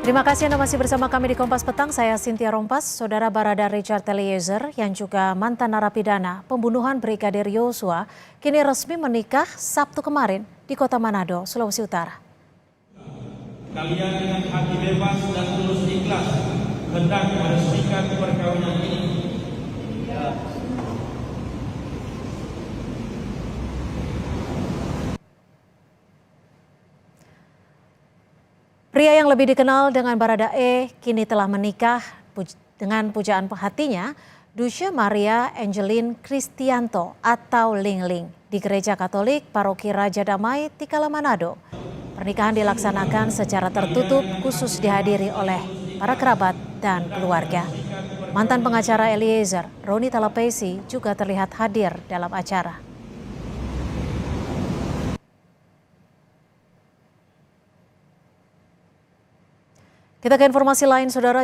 Terima kasih Anda masih bersama kami di Kompas Petang. Saya Cynthia Rompas. Saudara Barada Richard Eliezer yang juga mantan narapidana pembunuhan Brigadir Yosua kini resmi menikah Sabtu kemarin di Kota Manado, Sulawesi Utara. Kalian dengan hati bebas dan tulus ikhlas hendak meresmikan perkawinan ini. Pria yang lebih dikenal dengan Baradae kini telah menikah dengan pujaan hatinya, Dusya Maria Angeline Kristianto atau Ling Ling di Gereja Katolik Paroki Raja Damai, Tikala Manado. Pernikahan dilaksanakan secara tertutup khusus dihadiri oleh para kerabat dan keluarga. Mantan pengacara Eliezer, Roni Talapesi juga terlihat hadir dalam acara. Kita ke informasi lain, Saudara.